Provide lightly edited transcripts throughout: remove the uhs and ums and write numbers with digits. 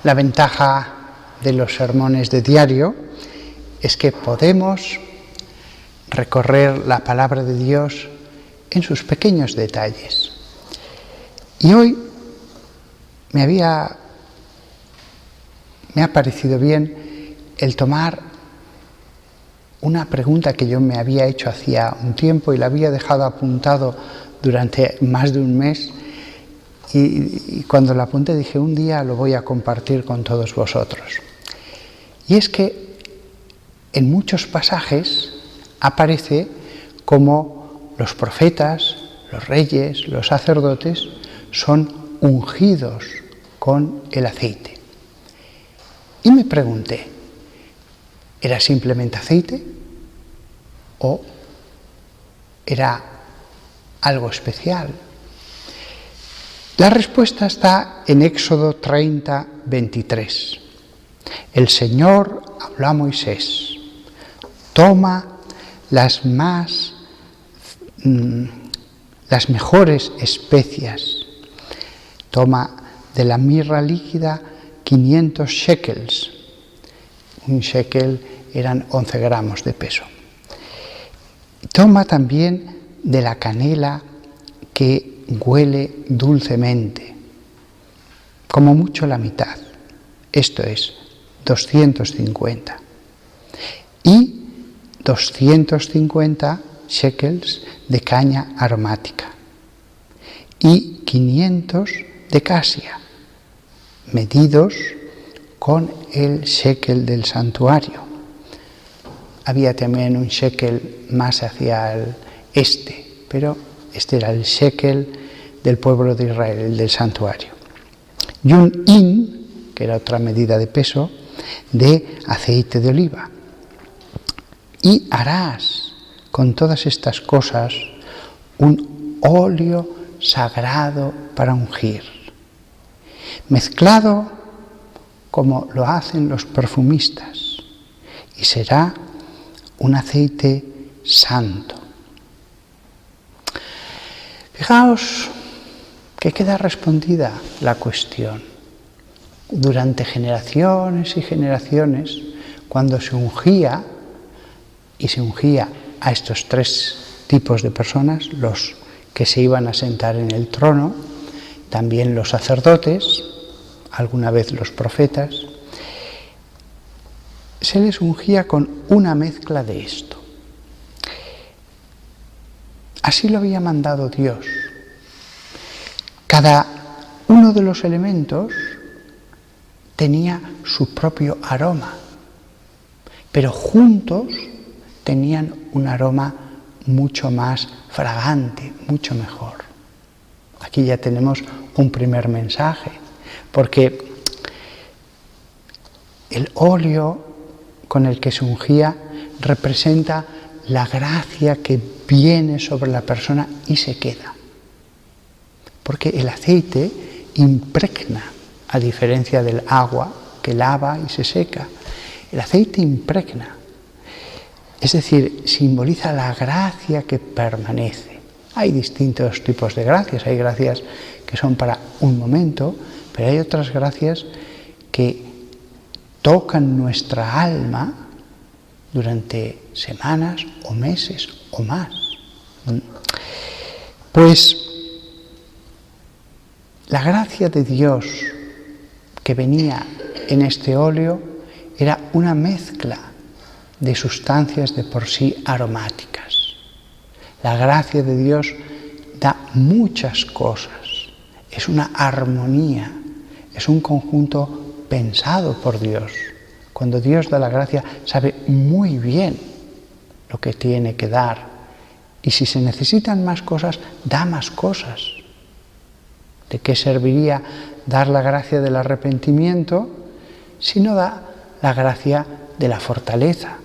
La ventaja de los sermones de diario es que podemos recorrer la palabra de Dios en sus pequeños detalles. Y hoy me ha parecido bien el tomar una pregunta que yo me había hecho hacía un tiempo y la había dejado apuntado durante más de un mes, y cuando la apunté dije, un día lo voy a compartir con todos vosotros. Y es que en muchos pasajes aparece como los profetas, los reyes, los sacerdotes son ungidos con el aceite. Y me pregunté, ¿era simplemente aceite o era algo especial? La respuesta está en Éxodo 30, 23. El Señor habló a Moisés: toma las mejores especias, toma de la mirra líquida 500 shekels. Un shekel eran 11 gramos de peso. Toma también de la canela que huele dulcemente, como mucho la mitad, esto es 250. Y 250 shekels de caña aromática y 500 de casia, medidos con el shekel del santuario. Había también un shekel más hacia el este, pero este era el shekel del pueblo de Israel, el del santuario. Y un hin, que era otra medida de peso, de aceite de oliva. Y harás con todas estas cosas un óleo sagrado para ungir, mezclado como lo hacen los perfumistas, y será un aceite santo. Fijaos que queda respondida la cuestión. Durante generaciones y generaciones, cuando se ungía, y se ungía a estos tres tipos de personas, los que se iban a sentar en el trono, también los sacerdotes, alguna vez los profetas, se les ungía con una mezcla de esto. Así lo había mandado Dios. Cada uno de los elementos tenía su propio aroma, pero juntos tenían un aroma mucho más fragante, mucho mejor. Aquí ya tenemos un primer mensaje, porque el óleo con el que se ungía representa la gracia que viene sobre la persona y se queda. Porque el aceite impregna, a diferencia del agua que lava y se seca. El aceite impregna. Es decir, simboliza la gracia que permanece. Hay distintos tipos de gracias. Hay gracias que son para un momento, pero hay otras gracias que tocan nuestra alma durante semanas o meses o más. Pues la gracia de Dios que venía en este óleo era una mezcla de sustancias de por sí aromáticas. La gracia de Dios da muchas cosas, es una armonía, es un conjunto pensado por Dios. Cuando Dios da la gracia, sabe muy bien lo que tiene que dar. Y si se necesitan más cosas, da más cosas. ¿De qué serviría dar la gracia del arrepentimiento si no da la gracia de la fortaleza?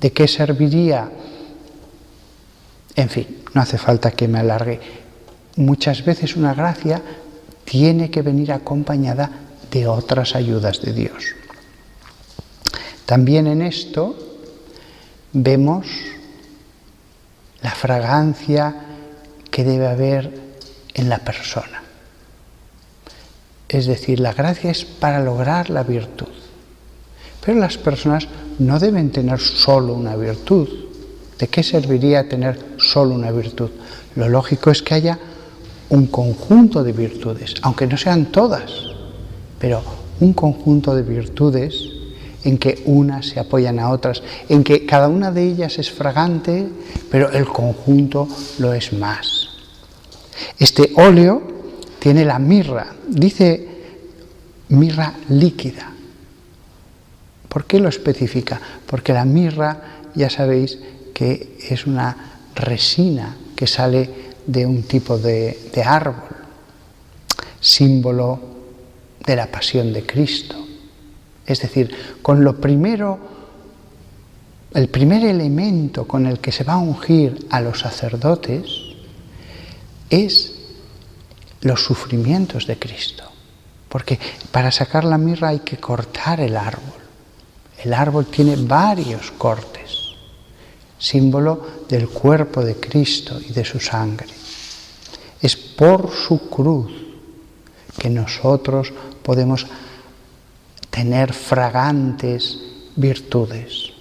¿De qué serviría? En fin, no hace falta que me alargue. Muchas veces una gracia tiene que venir acompañada de otras ayudas de Dios. También en esto vemos la fragancia que debe haber en la persona. Es decir, la gracia es para lograr la virtud. Pero las personas no deben tener solo una virtud. ¿De qué serviría tener solo una virtud? Lo lógico es que haya un conjunto de virtudes, aunque no sean todas, pero un conjunto de virtudes en que unas se apoyan a otras, en que cada una de ellas es fragante, pero el conjunto lo es más. Este óleo tiene la mirra, dice mirra líquida. ¿Por qué lo especifica? Porque la mirra, ya sabéis que es una resina que sale de un tipo de árbol, símbolo de la pasión de Cristo. Es decir, con lo primero, el primer elemento con el que se va a ungir a los sacerdotes es los sufrimientos de Cristo. Porque para sacar la mirra hay que cortar el árbol. El árbol tiene varios cortes, símbolo del cuerpo de Cristo y de su sangre. Es por su cruz que nosotros podemos tener fragantes virtudes.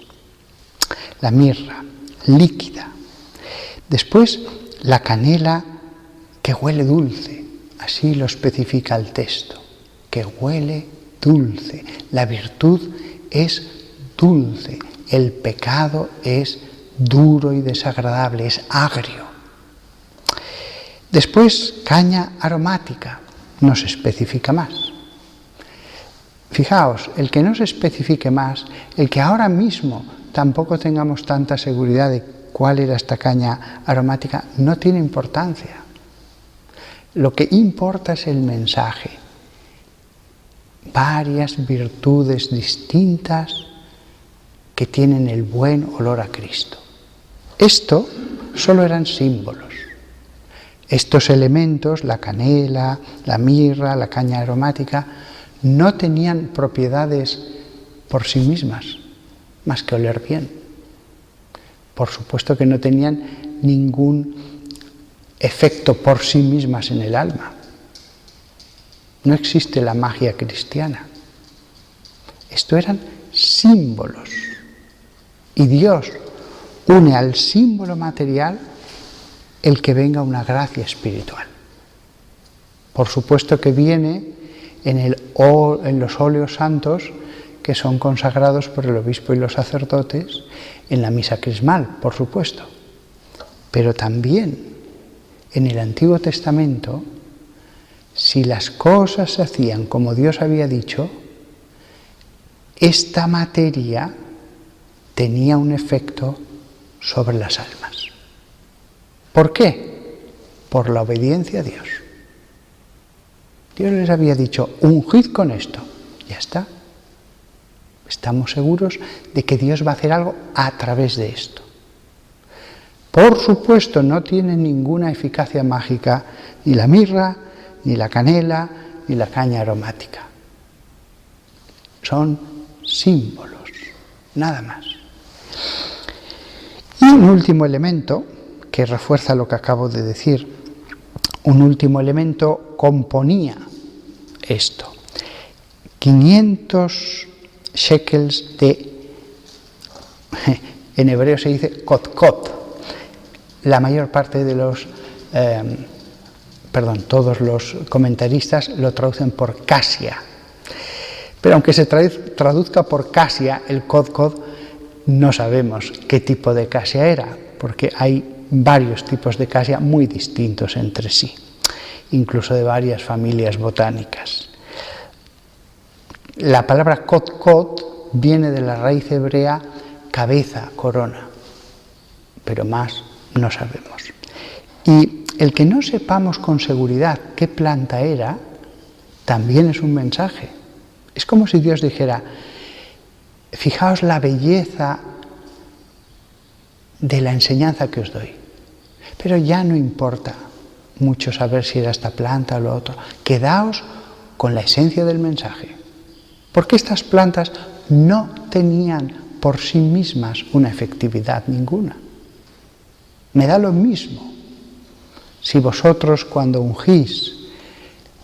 La mirra líquida. Después la canela que huele dulce. Así lo especifica el texto. Que huele dulce. La virtud es dulce. El pecado es duro y desagradable, es agrio. Después, caña aromática, no se especifica más. Fijaos, el que no se especifique más, el que ahora mismo tampoco tengamos tanta seguridad de cuál era esta caña aromática, no tiene importancia. Lo que importa es el mensaje. Varias virtudes distintas que tienen el buen olor a Cristo. Esto solo eran símbolos. Estos elementos, la canela, la mirra, la caña aromática, no tenían propiedades por sí mismas, más que oler bien. Por supuesto que no tenían ningún efecto por sí mismas en el alma. No existe la magia cristiana. Esto eran símbolos. Y Dios une al símbolo material el que venga una gracia espiritual. Por supuesto que viene en los óleos santos que son consagrados por el obispo y los sacerdotes en la misa crismal, por supuesto. Pero también en el Antiguo Testamento, si las cosas se hacían como Dios había dicho, esta materia tenía un efecto sobre las almas. ¿Por qué? Por la obediencia a Dios. Dios les había dicho, ungid con esto. Ya está. Estamos seguros de que Dios va a hacer algo a través de esto. Por supuesto, no tiene ninguna eficacia mágica ni la mirra, ni la canela, ni la caña aromática. Son símbolos, nada más. Y un último elemento que refuerza lo que acabo de decir, un último elemento componía esto. 500 shekels en hebreo se dice kotkot. La mayor parte de todos los comentaristas lo traducen por casia. Pero aunque se traduzca por casia, el kotkot, no sabemos qué tipo de casia era, porque hay varios tipos de casia muy distintos entre sí, incluso de varias familias botánicas. La palabra kotkot viene de la raíz hebrea cabeza, corona, pero más no sabemos. Y el que no sepamos con seguridad qué planta era, también es un mensaje. Es como si Dios dijera, fijaos la belleza de la enseñanza que os doy, pero ya no importa mucho saber si era esta planta o lo otro. Quedaos con la esencia del mensaje, porque estas plantas no tenían por sí mismas una efectividad ninguna. Me da lo mismo si vosotros cuando ungís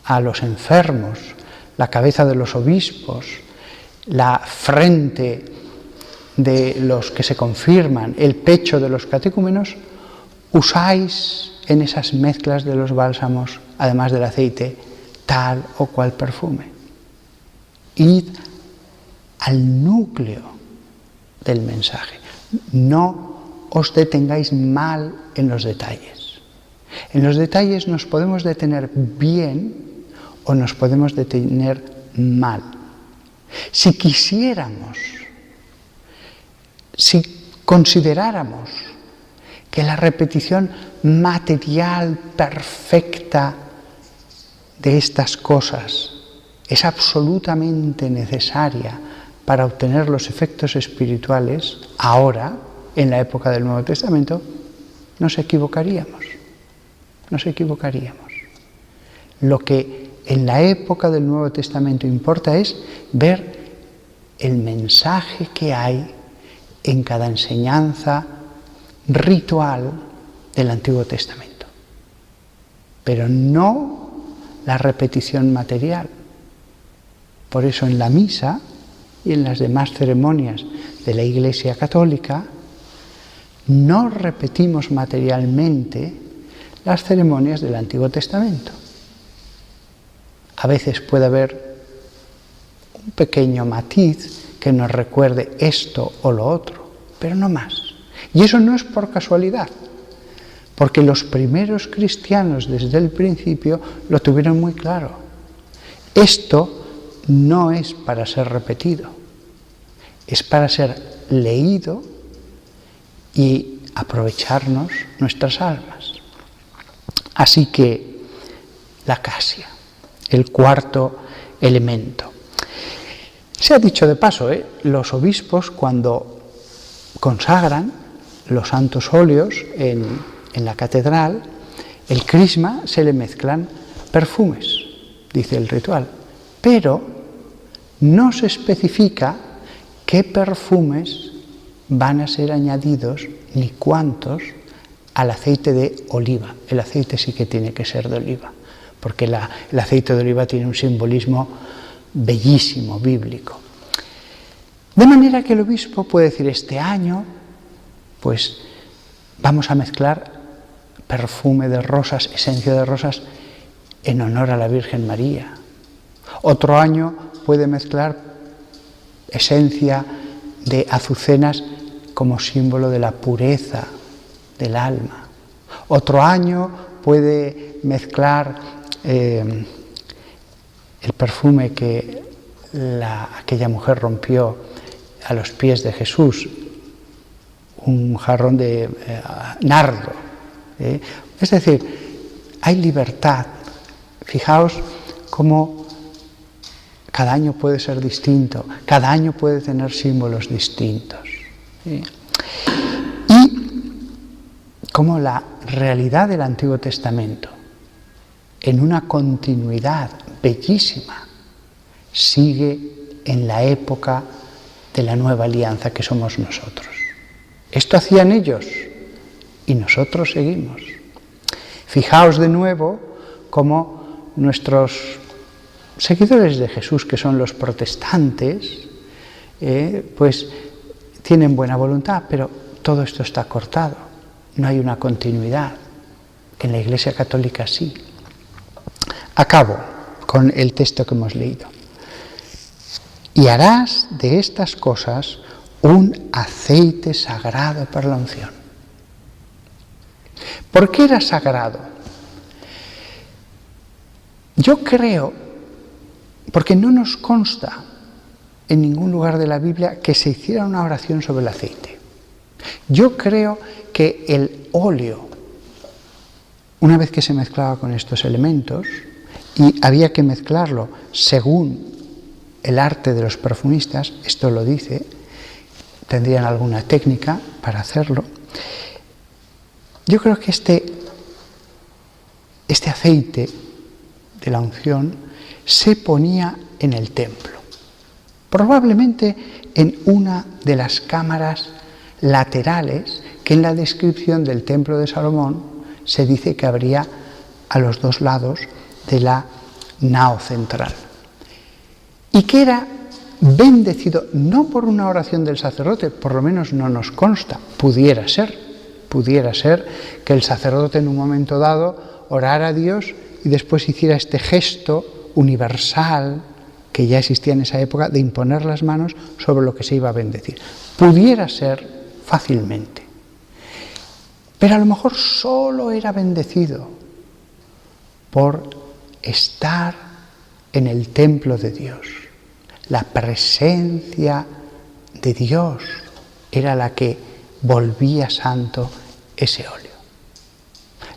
a los enfermos, la cabeza de los obispos, la frente de los que se confirman, el pecho de los catecúmenos, usáis en esas mezclas de los bálsamos, además del aceite, tal o cual perfume. Id al núcleo del mensaje. No os detengáis mal en los detalles. En los detalles nos podemos detener bien o nos podemos detener mal. Si quisiéramos, si consideráramos que la repetición material perfecta de estas cosas es absolutamente necesaria para obtener los efectos espirituales, ahora, en la época del Nuevo Testamento, nos equivocaríamos. Nos equivocaríamos. Lo que en la época del Nuevo Testamento importa es ver el mensaje que hay en cada enseñanza ritual del Antiguo Testamento, pero no la repetición material. Por eso en la misa y en las demás ceremonias de la Iglesia Católica no repetimos materialmente las ceremonias del Antiguo Testamento. A veces puede haber un pequeño matiz que nos recuerde esto o lo otro, pero no más. Y eso no es por casualidad, porque los primeros cristianos desde el principio lo tuvieron muy claro. Esto no es para ser repetido, es para ser leído y aprovecharnos nuestras almas. Así que la casia, el cuarto elemento. Se ha dicho de paso, los obispos cuando consagran los santos óleos en la catedral, el crisma se le mezclan perfumes, dice el ritual, pero no se especifica qué perfumes van a ser añadidos ni cuántos al aceite de oliva. El aceite sí que tiene que ser de oliva, porque el aceite de oliva tiene un simbolismo bellísimo, bíblico. De manera que el obispo puede decir, este año, pues vamos a mezclar perfume de rosas, esencia de rosas, en honor a la Virgen María. Otro año puede mezclar esencia de azucenas como símbolo de la pureza del alma. Otro año puede mezclar el perfume que aquella mujer rompió a los pies de Jesús, un jarrón de nardo. Es decir, hay libertad. Fijaos cómo cada año puede ser distinto, cada año puede tener símbolos distintos. Y cómo la realidad del Antiguo Testamento, en una continuidad bellísima, sigue en la época de la nueva alianza que somos nosotros. Esto hacían ellos y nosotros seguimos. Fijaos de nuevo cómo nuestros seguidores de Jesús, que son los protestantes, pues tienen buena voluntad, pero todo esto está cortado, no hay una continuidad. En la Iglesia Católica sí. Acabo con el texto que hemos leído. Y harás de estas cosas un aceite sagrado para la unción. ¿Por qué era sagrado? Yo creo, porque no nos consta en ningún lugar de la Biblia que se hiciera una oración sobre el aceite. Yo creo que el óleo, una vez que se mezclaba con estos elementos, y había que mezclarlo según el arte de los perfumistas, esto lo dice, tendrían alguna técnica para hacerlo. Yo creo que este aceite de la unción se ponía en el templo, probablemente en una de las cámaras laterales que en la descripción del templo de Salomón se dice que habría a los dos lados de la nao central. y que era bendecido no por una oración del sacerdote, por lo menos no nos consta, pudiera ser que el sacerdote en un momento dado orara a Dios y después hiciera este gesto universal que ya existía en esa época de imponer las manos sobre lo que se iba a bendecir. Pudiera ser fácilmente, pero a lo mejor solo era bendecido por estar en el templo de Dios. La presencia de Dios era la que volvía santo ese óleo.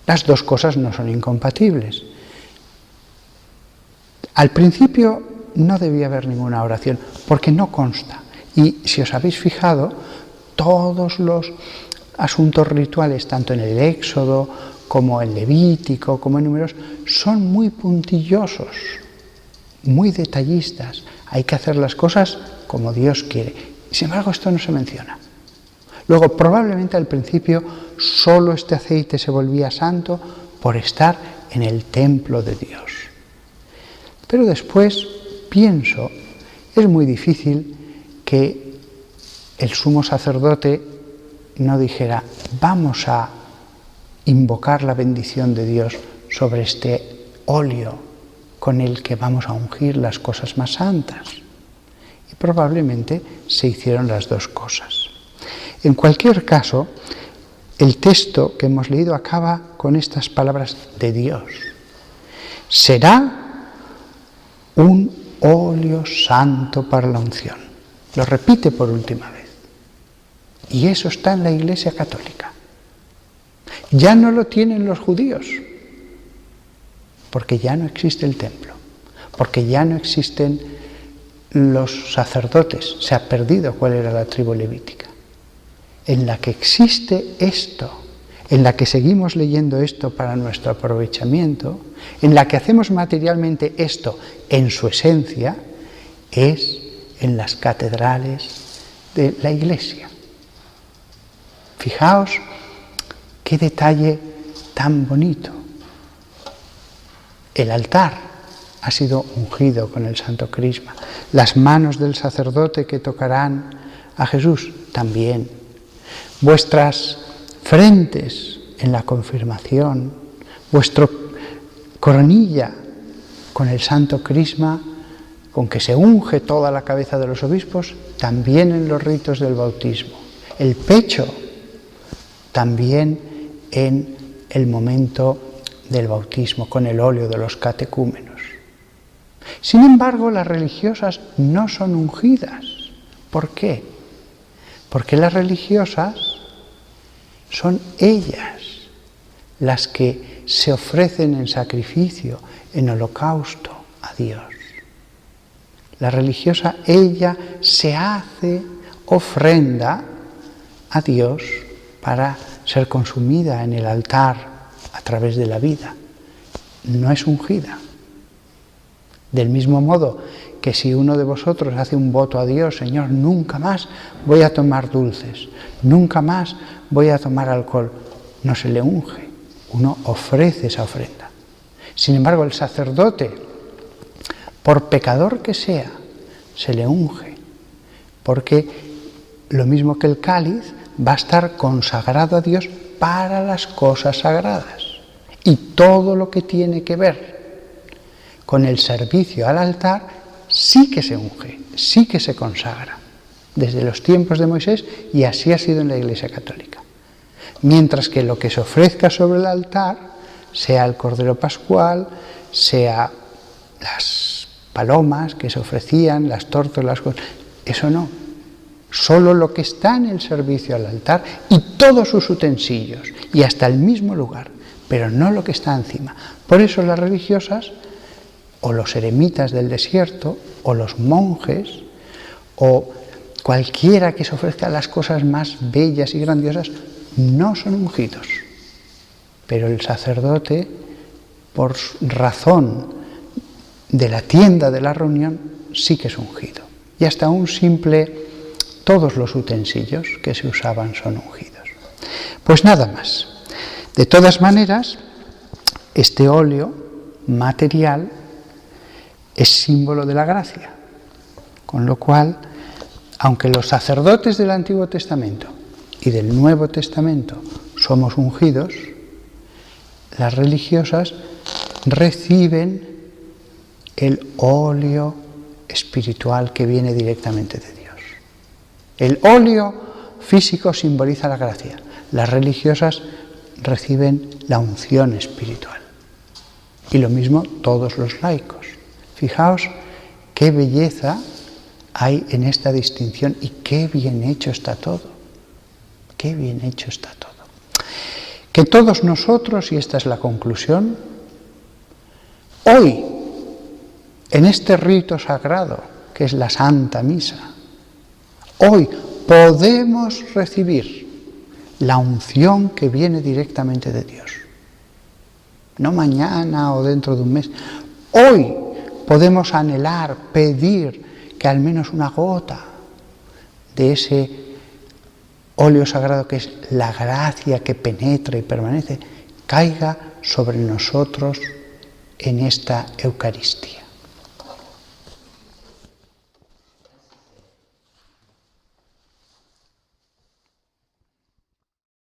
Las dos cosas no son incompatibles. Al principio no debía haber ninguna oración, porque no consta. Y si os habéis fijado, todos los asuntos rituales, tanto en el Éxodo como en Levítico, como en Números, son muy puntillosos, muy detallistas. Hay que hacer las cosas como Dios quiere. Sin embargo, esto no se menciona. Luego, probablemente al principio, solo este aceite se volvía santo por estar en el templo de Dios. Pero después, pienso, es muy difícil que el sumo sacerdote no dijera, vamos a invocar la bendición de Dios sobre este óleo con el que vamos a ungir las cosas más santas. Y probablemente se hicieron las dos cosas. En cualquier caso, el texto que hemos leído acaba con estas palabras de Dios. Será un óleo santo para la unción. Lo repite por última vez. Y eso está en la Iglesia Católica. Ya no lo tienen los judíos, porque ya no existe el templo, porque ya no existen los sacerdotes, se ha perdido cuál era la tribu levítica. En la que existe esto, en la que seguimos leyendo esto para nuestro aprovechamiento, en la que hacemos materialmente esto en su esencia, es en las catedrales de la Iglesia. Fijaos qué detalle tan bonito. El altar ha sido ungido con el Santo Crisma. Las manos del sacerdote que tocarán a Jesús también. Vuestras frentes en la confirmación, vuestra coronilla con el Santo Crisma, con que se unge toda la cabeza de los obispos, también en los ritos del bautismo. El pecho, también en el momento del bautismo, con el óleo de los catecúmenos. Sin embargo, las religiosas no son ungidas. ¿Por qué? Porque las religiosas son ellas las que se ofrecen en sacrificio, en holocausto a Dios. La religiosa, ella se hace ofrenda a Dios para ser consumida en el altar a través de la vida. No es ungida. Del mismo modo que si uno de vosotros hace un voto a Dios, Señor, nunca más voy a tomar dulces, nunca más voy a tomar alcohol, no se le unge, uno ofrece esa ofrenda. Sin embargo, el sacerdote, por pecador que sea, se le unge, porque lo mismo que el cáliz va a estar consagrado a Dios para las cosas sagradas. Y todo lo que tiene que ver con el servicio al altar sí que se unge, sí que se consagra, desde los tiempos de Moisés, y así ha sido en la Iglesia Católica. Mientras que lo que se ofrezca sobre el altar, sea el Cordero Pascual, sea las palomas que se ofrecían, las tórtolas, eso no. Solo lo que está en el servicio al altar y todos sus utensilios, y hasta el mismo lugar, pero no lo que está encima. Por eso las religiosas, o los eremitas del desierto, o los monjes, o cualquiera que se ofrezca las cosas más bellas y grandiosas, no son ungidos. Pero el sacerdote, por razón de la tienda de la reunión, sí que es ungido. Y hasta un simple, todos los utensilios que se usaban son ungidos. Pues nada más. De todas maneras, este óleo material es símbolo de la gracia. Con lo cual, aunque los sacerdotes del Antiguo Testamento y del Nuevo Testamento somos ungidos, las religiosas reciben el óleo espiritual que viene directamente de Dios. El óleo físico simboliza la gracia. Las religiosas reciben la unción espiritual. Y lo mismo todos los laicos. Fijaos qué belleza hay en esta distinción y qué bien hecho está todo. Qué bien hecho está todo. Que todos nosotros, y esta es la conclusión, hoy, en este rito sagrado, que es la Santa Misa, hoy podemos recibir la unción que viene directamente de Dios. No mañana o dentro de un mes. Hoy podemos anhelar, pedir que al menos una gota de ese óleo sagrado, que es la gracia que penetra y permanece, caiga sobre nosotros en esta Eucaristía.